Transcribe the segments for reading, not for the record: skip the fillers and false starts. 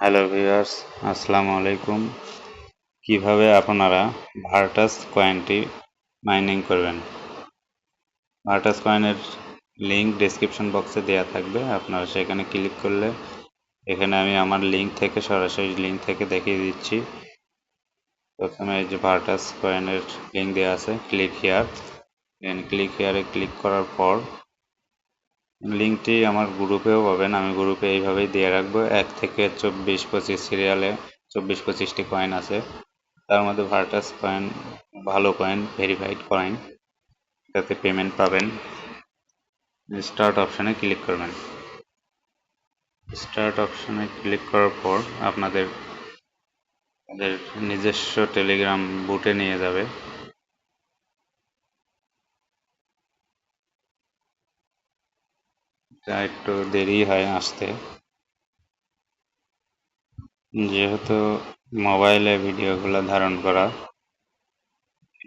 Hello viewers, আসসালামু আলাইকুম। কিভাবে আপনারা ভার্টাস কয়েনটি মাইনিং করবেন। ভার্টাস কয়েনের লিংক ডেসক্রিপশন বক্সে দেওয়া থাকবে, আপনারা সেখানে ক্লিক করলে এখানে আমি আমার লিংক থেকে সরাসরি লিংক থেকে দেখিয়ে দিচ্ছি। প্রথমে এই যে ভার্টাস কয়েনের লিংক দেওয়া আছে, ক্লিক হিয়ার। দেন ক্লিক হিয়ারে ক্লিক করার পর লিঙ্কটি আমার গ্রুপেও পাবেন। আমি গ্রুপে এইভাবেই দিয়ে রাখবো। 1 থেকে 24-25 সিরিয়ালে 24-25টি কয়েন আছে, তার মধ্যে ভার্টাস কয়েন ভালো কয়েন, ভেরিফাইড কয়েন, এটাতে পেমেন্ট পাবেন। স্টার্ট অপশানে ক্লিক করবেন। স্টার্ট অপশানে ক্লিক করার পর আপনাদের নিজস্ব টেলিগ্রাম বুটে নিয়ে যাবে। এটা একটু দেরি হয় আসতে, যেহেতু মোবাইলে ভিডিওগুলো ধারণ করা,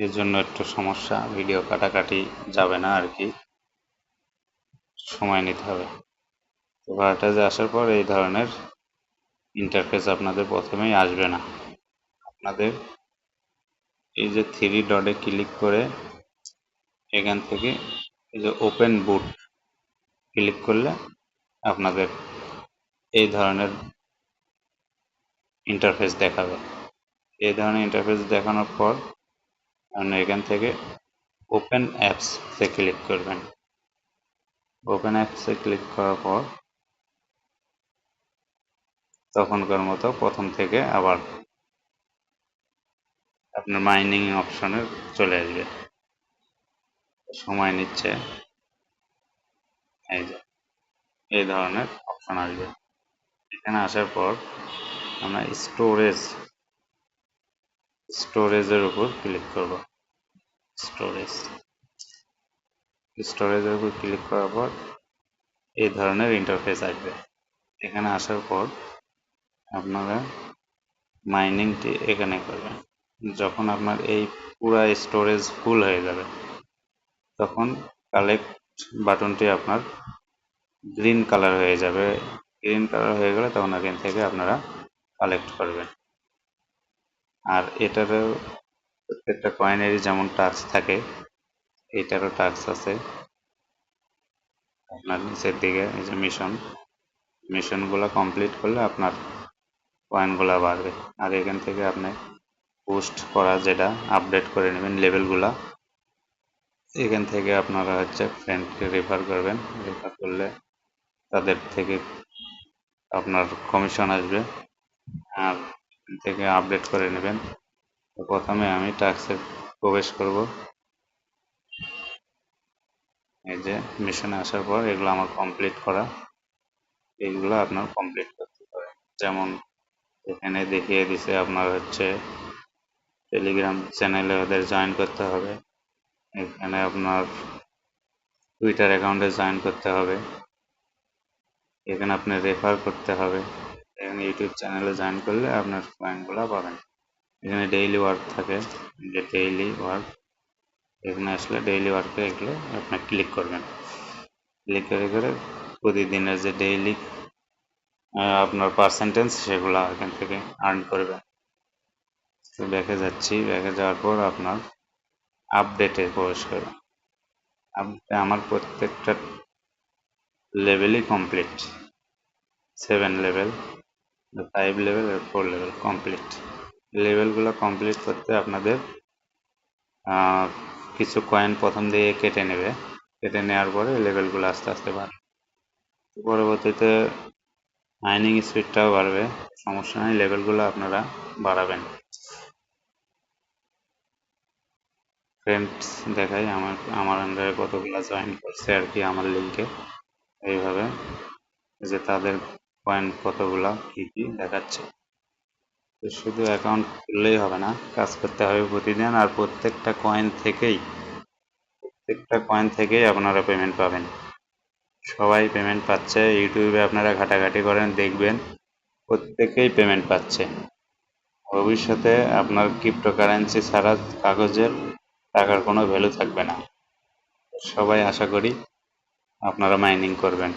এর জন্য একটু সমস্যা, ভিডিও কাটাকাটি যাবে না আর কি, সময় নিতে হবে। তো ভার্টাজে আসার পর এই ধরনের ইন্টারফেস আপনাদের প্রথমেই আসবে না। আপনাদের এই যে 3 ডটে ক্লিক করে এখান থেকে এই যে ওপেন বুট ক্লিক করলে আপনাদের এই ধরনের ইন্টারফেস দেখাবে। এই ধরনের ইন্টারফেস দেখানোর পর আপনি এখান থেকে ওপেন অ্যাপসে ক্লিক করবেন। ওপেন অ্যাপসে ক্লিক করার পর তখনকার মতো প্রথম থেকে আবার আপনার মাইনিং অপশনে চলে আসবে। সময় নিচ্ছে, এই যে এই ধরনের অপশন আসবে। এখানে আসার পর আমরা স্টোরেজের উপর ক্লিক করব। স্টোরেজের উপর ক্লিক করার পর এই ধরনের ইন্টারফেস আসবে। এখানে আসার পর আপনারা মাইনিংটি এখানে করবেন। যখন আপনার এই পুরা স্টোরেজ ফুল হয়ে যাবে তখন কালেক্ট বাটনটি আপনার গ্রিন কালার হয়ে যাবে। গ্রিন কালার হয়ে গেলে তখন এখান থেকে আপনারা কালেক্ট করবেন। আর এটারও প্রত্যেকটা কয়েনেরই যেমন টাস্ক থাকে, এটারও টাস্ক আছে। আপনার নিচের দিকে এই যে মিশনগুলো কমপ্লিট করলে আপনার কয়েনগুলো বাড়বে। আর এখান থেকে আপনি পোস্ট করা যেটা আপডেট করে নেবেন লেভেলগুলা, এখান থেকে আপনারা ফ্রেন্ডকে রেফার করবেন। রেফার করলে তাদের থেকে আপনার কমিশন আসবে, আর এখান থেকে আপডেট করে নেবেন। তো প্রথমে আমি টাস্কে প্রবেশ করব। এই যে মিশনে আসার পর এগুলো আমার কমপ্লিট করা, এইগুলো আপনার কমপ্লিট করতে হবে। যেমন এখানে দেখিয়ে দিছে আপনার টেলিগ্রাম চ্যানেলে ওদের জয়েন করতে হবে, এখানে আপনার টুইটার অ্যাকাউন্টে জয়েন করতে হবে, এখানে আপনি রেফার করতে হবে, এখানে ইউটিউব চ্যানেলে জয়েন করলে আপনার কয়েনগুলো পাবেন। এখানে ডেইলি ওয়ার্ক থাকে, যে ডেইলি ওয়ার্ক, এখানে আসলে ডেইলি ওয়ার্কে এগুলো আপনি ক্লিক করবেন। ক্লিক করে করে প্রতিদিনের যে ডেইলি আপনার পার্সেন্টেজ সেগুলো এখান থেকে আর্ন করবেন। তো ব্যাকে যাচ্ছি, ব্যাকে যাওয়ার পর আপনার আপডেটে প্রবেশ করবেন। আমার প্রত্যেকটা লেভেলই কমপ্লিট, 7 লেভেল, 5 লেভেল আর 4 লেভেল কমপ্লিট। লেভেলগুলো কমপ্লিট করতে আপনাদের কিছু কয়েন প্রথম দিয়ে কেটে নেবে, কেটে নেওয়ার পরে লেভেলগুলো আস্তে আস্তে বাড়বে। পরবর্তীতে মাইনিং স্পিডটাও বাড়বে, সমস্যা নেই, লেভেলগুলো আপনারা বাড়াবেন। ফ্রেন্ডস দেখাই আমার আন্ডারে কতগুলো জয়েন করছে আর কি আমার লিঙ্কে, এইভাবে যে তাদের কয়েন কতগুলা কি কি দেখাচ্ছে। তো শুধু অ্যাকাউন্ট খুললেই হবে না, কাজ করতে হবে প্রতিদিন। আর প্রত্যেকটা কয়েন থেকেই আপনারা পেমেন্ট পাবেন। সবাই পেমেন্ট পাচ্ছে, ইউটিউবে আপনারা ঘাটাঘাটি করেন দেখবেন প্রত্যেকেই পেমেন্ট পাচ্ছে। ভবিষ্যতে আপনার ক্রিপ্টোকারেন্সি ছাড়া কাগজের টাকার কোনো ভ্যালু থাকবে না। সবাই আশা করি আপনারা মাইনিং করবেন।